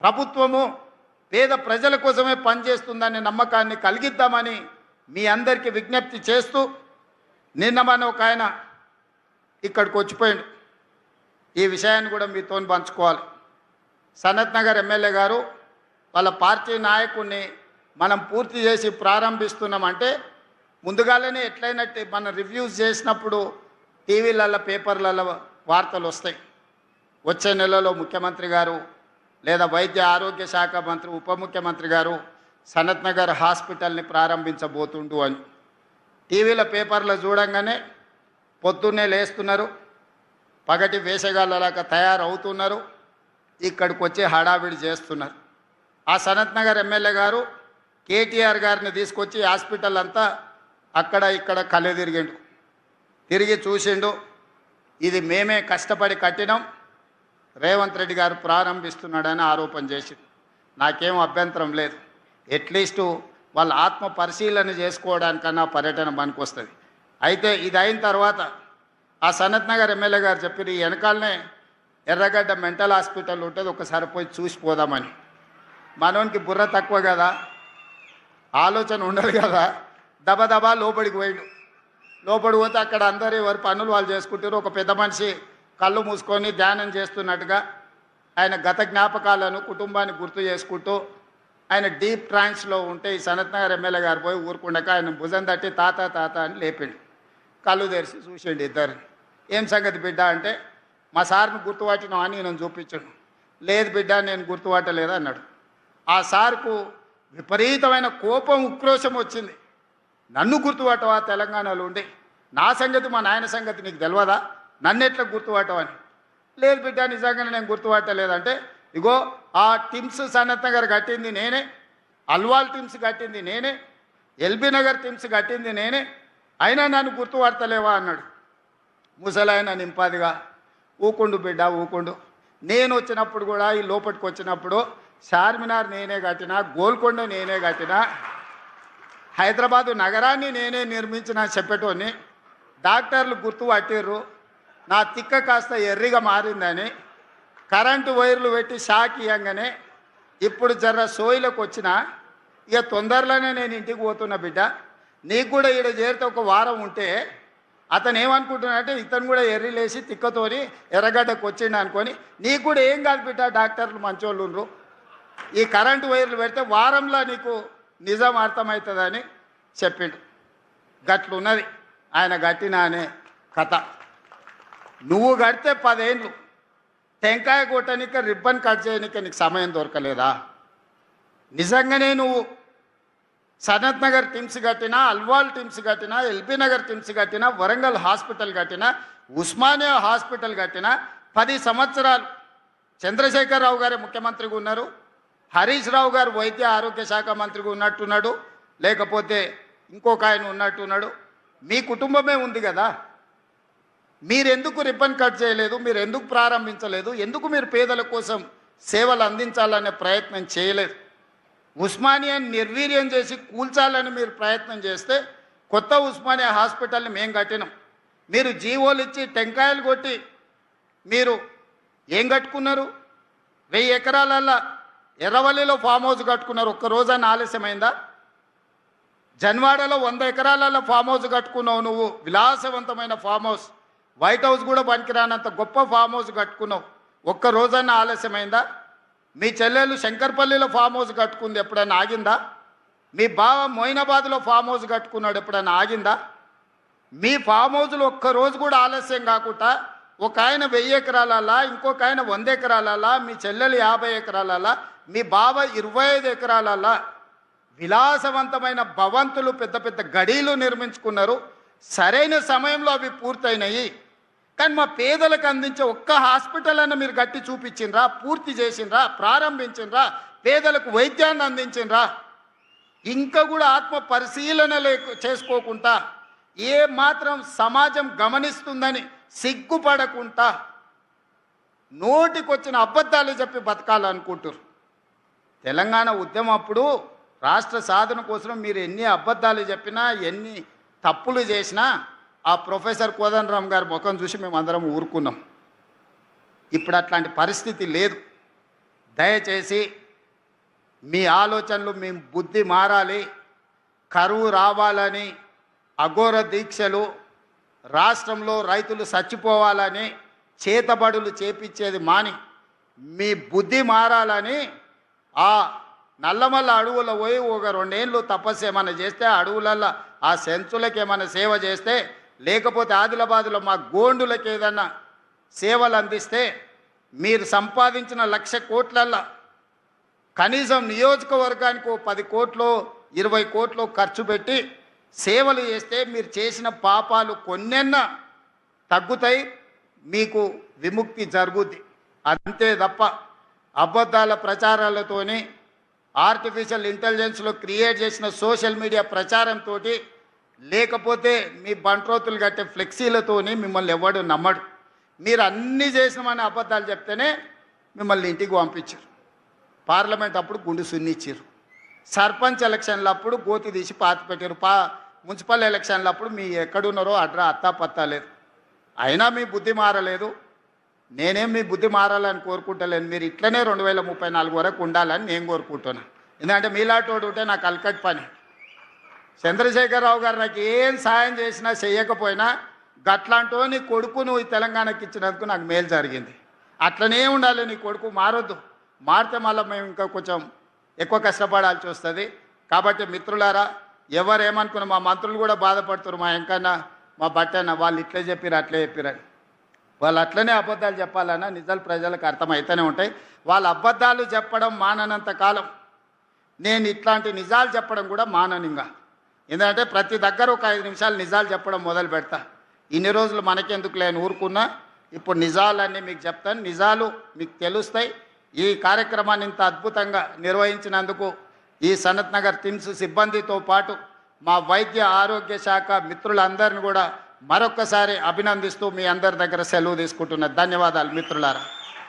ప్రభుత్వము పేద ప్రజల కోసమే పనిచేస్తుందనే నమ్మకాన్ని కలిగిద్దామని మీ అందరికీ విజ్ఞప్తి చేస్తూ నిన్న మన ఒక ఆయన ఇక్కడికి వచ్చిపోయాడు. ఈ విషయాన్ని కూడా మీతో పంచుకోవాలి. సనత్ నగర్ ఎమ్మెల్యే గారు వాళ్ళ పార్టీ నాయకుడిని మనం పూర్తి చేసి ప్రారంభిస్తున్నామంటే ముందుగానే ఎట్లయినట్టు మనం రివ్యూస్ చేసినప్పుడు టీవీలలో పేపర్లలో వార్తలు వస్తాయి. వచ్చే నెలలో ముఖ్యమంత్రి గారు లేదా వైద్య ఆరోగ్య శాఖ మంత్రి ఉప ముఖ్యమంత్రి గారు సనత్ నగర్ హాస్పిటల్ని ప్రారంభించబోతుండు అని టీవీల పేపర్లో చూడంగానే పొద్దున్నే లేస్తున్నారు, పగటి వేసగాళ్ళలాగా తయారవుతున్నారు, ఇక్కడికి వచ్చి హడావిడి చేస్తున్నారు. ఆ సనత్ నగర్ ఎమ్మెల్యే గారు కేటీఆర్ గారిని తీసుకొచ్చి హాస్పిటల్ అంతా అక్కడ ఇక్కడ కళ్ళు తిరిగిండు. తిరిగి చూసిండు, ఇది మేమే కష్టపడి కట్టినాం, రేవంత్ రెడ్డి గారు ప్రారంభిస్తున్నాడని ఆరోపణ చేసింది. నాకేం అభ్యంతరం లేదు. అట్లీస్టు వాళ్ళ ఆత్మ పరిశీలన చేసుకోవడానికన్నా పర్యటన పనికొస్తుంది. అయితే ఇది అయిన తర్వాత ఆ సనత్ నగర్ ఎమ్మెల్యే గారు చెప్పారు, ఈ వెనకాలనే ఎర్రగడ్డ మెంటల్ హాస్పిటల్ ఉంటుంది, ఒకసారి పోయి చూసిపోదామని. మనోనికి బుర్ర తక్కువ కదా, ఆలోచన ఉండదు కదా, దబదబా లోపలికి పోయిండు. లోపలికి పోతే అక్కడ అందరూ ఎవరి పనులు వాళ్ళు చేసుకుంటారు. ఒక పెద్ద మనిషి కళ్ళు మూసుకొని ధ్యానం చేస్తున్నట్టుగా ఆయన గత జ్ఞాపకాలను కుటుంబాన్ని గుర్తు చేసుకుంటూ ఆయన డీప్ ట్రాన్స్లో ఉంటే ఈ సనత్ నగర్ ఎమ్మెల్యే గారు పోయి ఊరుకుండక ఆయన భుజం తట్టి తాత తాత అని లేపిండు. కళ్ళు తెరిచి చూసిండు ఇద్దరు. ఏం సంగతి బిడ్డ అంటే, మా సార్ని గుర్తుపట్టినావు అని నేను చూపించాడు. లేదు బిడ్డ నేను గుర్తుపట్టలేదు అన్నాడు. ఆ సార్కు విపరీతమైన కోపం ఉక్రోషం వచ్చింది. నన్ను గుర్తుపట్టవా తెలంగాణలో ఉండి, నా సంగతి మా నాయన సంగతి నీకు తెలియదా, నన్ను ఎట్లా గుర్తుపట్టవని. లేదు బిడ్డ నిజంగానే నేను గుర్తుపట్టలేదంటే, ఇగో ఆ టిమ్స్ సనత్ నగర్ కట్టింది నేనే, అల్వాల్ టిమ్స్ కట్టింది నేనే, ఎల్బీ నగర్ టిమ్స్ కట్టింది నేనే, అయినా నన్ను గుర్తుపడతలేవా అన్నాడు. ముసలాయన నింపాదిగా, ఊకుండు బిడ్డ ఊకుండు, నేను వచ్చినప్పుడు కూడా ఈ లోపలికి వచ్చినప్పుడు చార్మినార్ నేనే కట్టినా, గోల్కొండ నేనే కట్టినా, హైదరాబాదు నగరాన్ని నేనే నిర్మించిన చెప్పేటోని, డాక్టర్లు గుర్తుపట్టిర్రు, నా తిక్క కాస్త ఎర్రిగా మారిందని కరెంటు వైర్లు పెట్టి షాక్ ఇవ్వగానే ఇప్పుడు జర్ర సోయిలకు వచ్చిన, ఇక తొందరలోనే నేను ఇంటికి పోతున్నా బిడ్డ, నీకు కూడా ఈడ చేరితే ఒక వారం ఉంటే అతను ఏమనుకుంటున్నాడంటే ఇతను కూడా ఎర్రిలేసి తిక్కతోని ఎర్రగడ్డకు వచ్చిండు అనుకొని, నీకు కూడా ఏం కాదు బిడ్డ, డాక్టర్లు మంచోళ్ళు ఉండ్రు, ఈ కరెంటు వైర్లు పెడితే వారంలో నీకు నిజం అర్థమవుతుందని చెప్పిండు. గట్లున్నది ఆయన గట్టిన అనే కథ. నువ్వు కడితే 10 ఏళ్ళు టెంకాయ కొట్టనిక రిబ్బన్ కట్ చేయనిక నీకు సమయం దొరకలేదా? నిజంగానే నువ్వు సనత్ నగర్ టిమ్స్ కట్టినా, అల్వాల్ టిమ్స్ కట్టినా, ఎల్బీ నగర్ టిమ్స్ కట్టినా, వరంగల్ హాస్పిటల్ కట్టినా, ఉస్మానియా హాస్పిటల్ కట్టినా 10 సంవత్సరాలు చంద్రశేఖరరావు గారే ముఖ్యమంత్రిగా ఉన్నారు, హరీష్ రావు గారు వైద్య ఆరోగ్య శాఖ మంత్రిగా ఉన్నట్టున్నాడు, లేకపోతే ఇంకొక ఆయన ఉన్నట్టున్నాడు. మీ కుటుంబమే ఉంది కదా, మీరెందుకు రిబ్బన్ కట్ చేయలేదు, మీరు ఎందుకు ప్రారంభించలేదు, ఎందుకు మీరు పేదల కోసం సేవలు అందించాలనే ప్రయత్నం చేయలేదు? ఉస్మానియాని నిర్వీర్యం చేసి కూల్చాలని మీరు ప్రయత్నం చేస్తే కొత్త ఉస్మానియా హాస్పిటల్ని మేము కట్టినాం. మీరు జీవోలు ఇచ్చి టెంకాయలు కొట్టి మీరు ఏం కట్టుకున్నారు? 1000 ఎకరాలల్లో ఎర్రవల్లిలో ఫామ్ హౌస్ కట్టుకున్నారు, ఒక్క రోజన్నా ఆలస్యమైందా? జన్వాడలో 100 ఎకరాలలో ఫామ్ హౌస్ కట్టుకున్నావు నువ్వు, విలాసవంతమైన ఫామ్ హౌస్, వైట్ హౌస్ కూడా పనికిరానంత గొప్ప ఫామ్ హౌస్ కట్టుకున్నావు, ఒక్క రోజన్నా ఆలస్యమైందా? మీ చెల్లెలు శంకర్పల్లిలో ఫామ్ హౌస్ కట్టుకుంది, ఎప్పుడైనా ఆగిందా? మీ బావ మొయినాబాద్లో ఫామ్ హౌస్ కట్టుకున్నాడు, ఎప్పుడైనా ఆగిందా? మీ ఫామ్ హౌస్లో ఒక్కరోజు కూడా ఆలస్యం కాకుండా ఒక ఆయన 1000 ఎకరాలలా, ఇంకొక ఆయన 100 ఎకరాలలా, మీ చెల్లెలు 50 ఎకరాలలా, మీ బావ 25 ఎకరాలలా విలాసవంతమైన భవంతులు, పెద్ద పెద్ద గడీలు నిర్మించుకున్నారు. సరైన సమయంలో అవి పూర్తయినాయి. కానీ మా పేదలకు అందించే ఒక్క హాస్పిటల్ అన్న మీరు కట్టి చూపించిండ్రా, పూర్తి చేసిండ్రా, ప్రారంభించిండ్రా, పేదలకు వైద్యాన్ని అందించిండ్రా? ఇంకా కూడా ఆత్మ పరిశీలన చేసుకోకుండా ఏ మాత్రం సమాజం గమనిస్తుందని సిగ్గుపడకుండా నోటికొచ్చిన అబద్ధాలు చెప్పి బతకాలనుకుంటారు. తెలంగాణ ఉద్యమం అప్పుడు రాష్ట్ర సాధన కోసం మీరు ఎన్ని అబద్ధాలు చెప్పినా, ఎన్ని తప్పులు చేసినా ఆ ప్రొఫెసర్ కోదండరామ్ గారి ముఖం చూసి మేము అందరం ఊరుకున్నాం. ఇప్పుడు అట్లాంటి పరిస్థితి లేదు. దయచేసి మీ ఆలోచనలు, మీ బుద్ధి మారాలి. కరువు రావాలని అఘోర దీక్షలు, రాష్ట్రంలో రైతులు చచ్చిపోవాలని చేతబడులు చేపించేది మాని మీ బుద్ధి మారాలని ఆ నల్లమల్ల అడవుల పోయి ఒక 2 ఏళ్ళు తపస్సు ఏమైనా చేస్తే, అడవులల్లో ఆ సెంచులకి ఏమైనా సేవ చేస్తే, లేకపోతే ఆదిలాబాదులో మా గోండులకు ఏదన్నా సేవలు అందిస్తే, మీరు సంపాదించిన 1,00,000 కోట్లల్లో కనీసం నియోజకవర్గానికి 10 కోట్లు 20 కోట్లు ఖర్చు పెట్టి సేవలు చేస్తే మీరు చేసిన పాపాలు కొన్నెన్నా తగ్గుతాయి, మీకు విముక్తి జరుగుద్ది. అంతే తప్ప అబద్ధాల ప్రచారాలతోని, ఆర్టిఫిషియల్ ఇంటెలిజెన్స్లో క్రియేట్ చేసిన సోషల్ మీడియా ప్రచారంతో, లేకపోతే మీ బంట్రోతులు కట్టే ఫ్లెక్సీలతోని మిమ్మల్ని ఎవడు నమ్మడు. మీరు అన్నీ చేసినామని అబద్ధాలు చెప్తేనే మిమ్మల్ని ఇంటికి పంపించారు. పార్లమెంట్ అప్పుడు గుండు సున్నిచ్చారు. సర్పంచ్ ఎలక్షన్లు అప్పుడు గోతి తీసి పాతి పెట్టారు. మున్సిపల్ ఎలక్షన్లు అప్పుడు మీ ఎక్కడున్నారో అత్తా పత్తా లేదు. అయినా మీ బుద్ధి మారలేదు. నేనేం మీ బుద్ధి మారాలని కోరుకుంటలేను. మీరు ఇట్లనే 2034 వరకు ఉండాలని నేను కోరుకుంటున్నాను. ఎందుకంటే మీలాటోడు ఉంటే నాకు అలకట్ పని. చంద్రశేఖరరావు గారు నాకు ఏం సాయం చేసినా చేయకపోయినా గట్లాంటో నీ కొడుకు నువ్వు ఈ తెలంగాణకి ఇచ్చినందుకు నాకు మేలు జరిగింది. అట్లనే ఉండాలి. నీ కొడుకు మారొద్దు. మారితే మళ్ళీ మేము ఇంకా కొంచెం ఎక్కువ కష్టపడాల్సి వస్తుంది. కాబట్టి మిత్రులారా, ఎవరేమనుకున్నా, మా మంత్రులు కూడా బాధపడుతున్నారు. మా ఎంకన్నా, మా బట్టన్న వాళ్ళు ఇట్లే చెప్పిరు అట్లే చెప్పిరని. వాళ్ళు అట్లనే అబద్ధాలు చెప్పాలన్నా నిజాలు ప్రజలకు అర్థమవుతూనే ఉంటాయి. వాళ్ళ అబద్ధాలు చెప్పడం మాననంత కాలం నేను ఇట్లాంటి నిజాలు చెప్పడం కూడా మాననింగా. ఎందుకంటే ప్రతి దగ్గర ఒక 5 నిమిషాలు నిజాలు చెప్పడం మొదలు పెడతా. ఇన్ని రోజులు మనకెందుకు లేని ఊరుకున్నా, ఇప్పుడు నిజాలన్నీ మీకు చెప్తాను. నిజాలు మీకు తెలుస్తాయి. ఈ కార్యక్రమాన్ని ఇంత అద్భుతంగా నిర్వహించినందుకు ఈ సనత్ నగర్ టిమ్స్ సిబ్బందితో పాటు మా వైద్య ఆరోగ్య శాఖ మిత్రులందరిని కూడా మరొక్కసారి అభినందిస్తూ మీ అందరి దగ్గర సెలవు తీసుకుంటున్నా. ధన్యవాదాలు మిత్రులారా.